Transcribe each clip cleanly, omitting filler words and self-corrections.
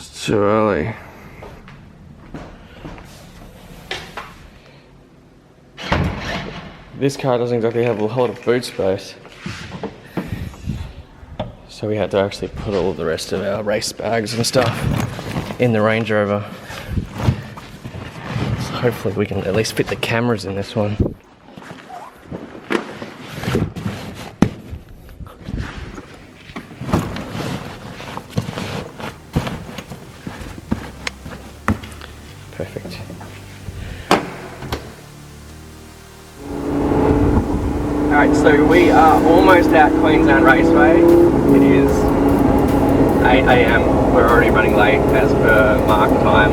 It's too early. This car doesn't exactly have a whole lot of boot space. So we had to actually put all the rest of our race bags and stuff in the Range Rover. So hopefully we can at least fit the cameras in this one. Perfect. Alright, so we are almost at Queensland Raceway. It is 8 AM. We're already running late as per mark time.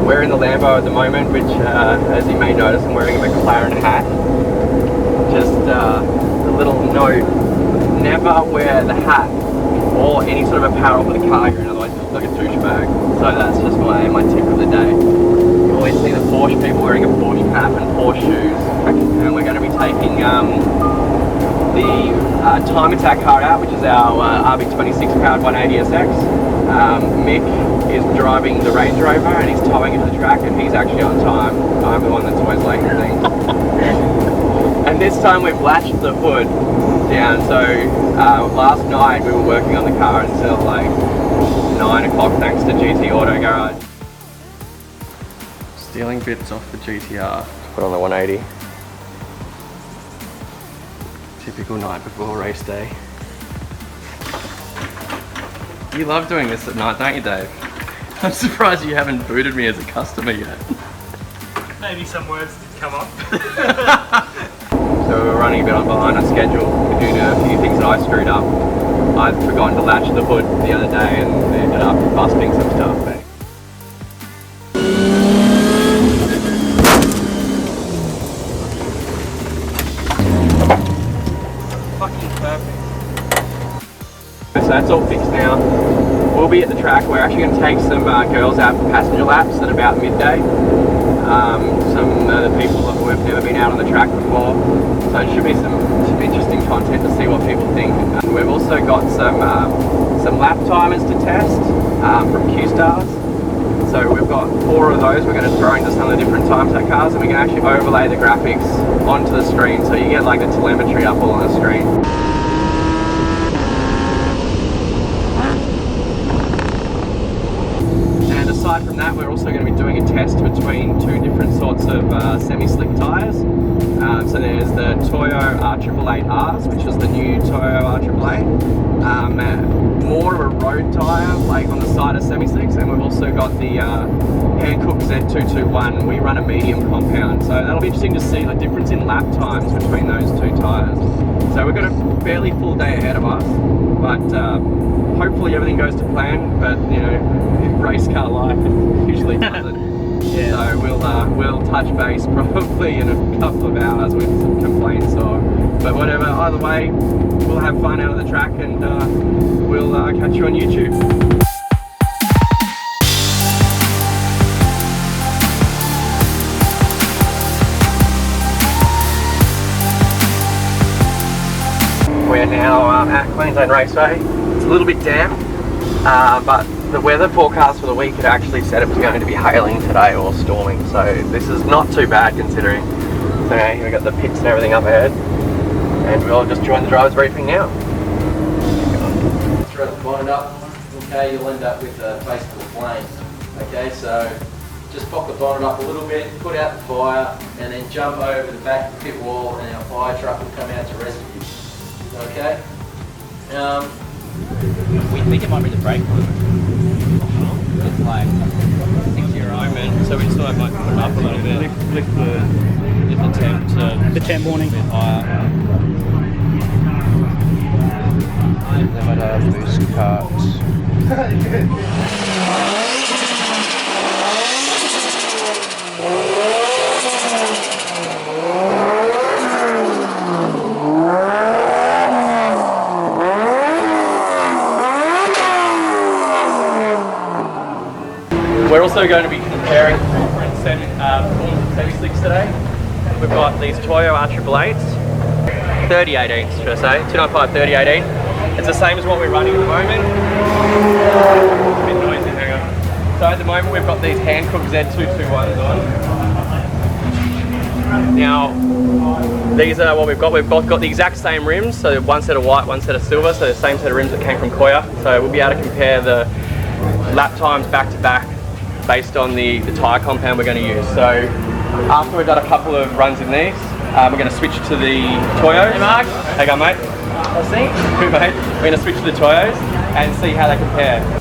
We're in the Lambo at the moment, which as you may notice, I'm wearing a McLaren hat. Just a little note, never wear the hat or any sort of apparel for the car you're in, otherwise you look like a douchebag. So that's just my tip of the day. You always see the Porsche people wearing a Porsche cap and Porsche shoes. And we're going to be taking the Time Attack car out, which is our RB26 powered 180SX. Mick is driving the Range Rover and he's towing it to the track, and he's actually on time. I'm the one that's always late and things. And this time we've latched the hood down, so last night we were working on the car until like 9 o'clock thanks to GT Auto Garage. Stealing bits off the GTR to put on the 180. Typical night before race day. You love doing this at night, don't you, Dave? I'm surprised you haven't booted me as a customer yet. Maybe some words did come up. So we're running a bit behind on schedule. We're doing a few things that I screwed up. I'd forgotten to latch the hood the other day and ended up busting some stuff. So that's all fixed now. We'll be at the track. We're actually going to take some girls out for passenger laps at about midday. Some of the people who have never been out on the track before. So it should be some interesting content to see what people think. We've also got some lap timers to test from Qstarz. So we've got 4 of those. We're going to throw into some of the different Time Attack cars, and we can actually overlay the graphics onto the screen, so you get like the telemetry up all on the screen. Aside from that, we're also going to be doing a test between 2 different sorts of semi-slick tyres. So there's the Toyo R888Rs, which is the new Toyo R888. More of a road tyre, like on the side of semi-slicks, and we've also got the Hankook Z221. We run a medium compound, so that'll be interesting to see the difference in lap times between those 2 tyres. So we've got a fairly full day ahead of us, but hopefully everything goes to plan. But you know, race car life usually doesn't. Yeah. So we'll touch base probably in a couple of hours with some complaints but whatever. Either way, we'll have fun out of the track, and we'll catch you on YouTube. We're now at Queensland Raceway. It's a little bit damp, but the weather forecast for the week had actually said it was going to be hailing today or storming, so this is not too bad considering. So yeah, we've got the pits and everything up ahead, and we'll just join the driver's briefing now. Throw the bonnet up, okay, you'll end up with a face full of flames. Okay, so just pop the bonnet up a little bit, put out the fire, and then jump over the back of the pit wall, and our fire truck will come out to rescue you. Okay? We think it might be the brake fluid. It's like 6 year moment, so we just thought I might put it up a little bit. Lift the temp to the temp warning a bit higher. Limiter, boost cuts. We're also going to be comparing different semi-slicks today. We've got these Toyo R888s, 3018s should I say, 295 3018, It's the same as what we're running at the moment. It's a bit noisy, hang on. So at the moment we've got these Hankook Z221s on. Now, these are what we've got. We've both got the exact same rims, so one set of white, one set of silver, so the same set of rims that came from Koya. So we'll be able to compare the lap times back to back based on the tyre compound we're going to use. So after we've done a couple of runs in these, we're going to switch to the Toyos. Hey Mark. How you going, mate? I see. Good, mate. We're going to switch to the Toyos and see how they compare.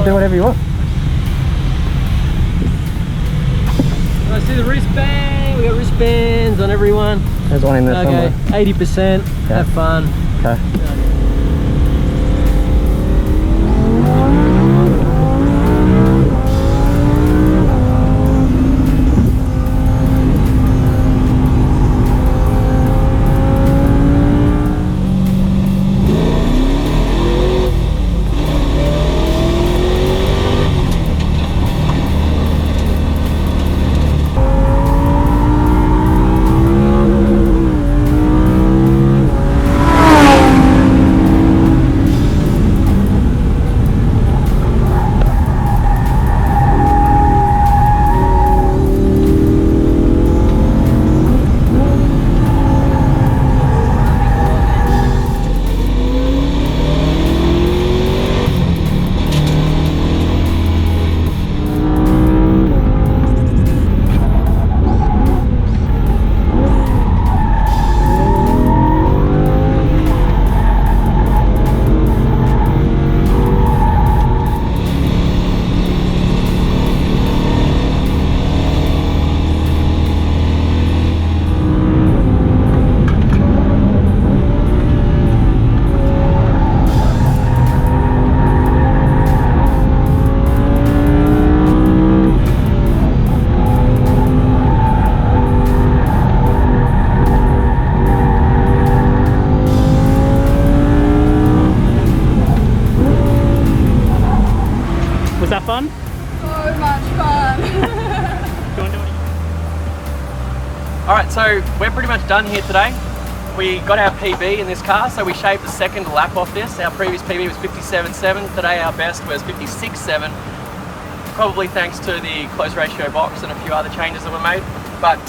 Do whatever you want. Let's do the wristband. We got wristbands on everyone. There's one in there somewhere. 80%. Have fun. Okay. Was that fun? So much fun. Go on, do it. Alright, so we're pretty much done here today. We got our PB in this car, so we shaved the second lap off this. Our previous PB was 57.7. Today our best was 56.7. Probably thanks to the close ratio box and a few other changes that were made. But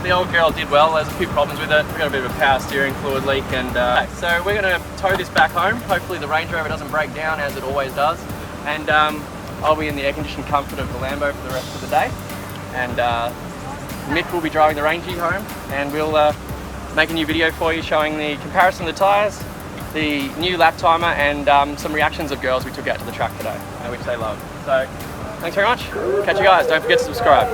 the old girl did well. There's a few problems with it. We got a bit of a power steering fluid leak, and so we're going to tow this back home. Hopefully the Range Rover doesn't break down, as it always does. And I'll be in the air-conditioned comfort of the Lambo for the rest of the day. And Mick will be driving the Rangie home, and we'll make a new video for you showing the comparison of the tyres, the new lap timer, and some reactions of girls we took out to the track today, which they loved. So thanks very much. Catch you guys. Don't forget to subscribe.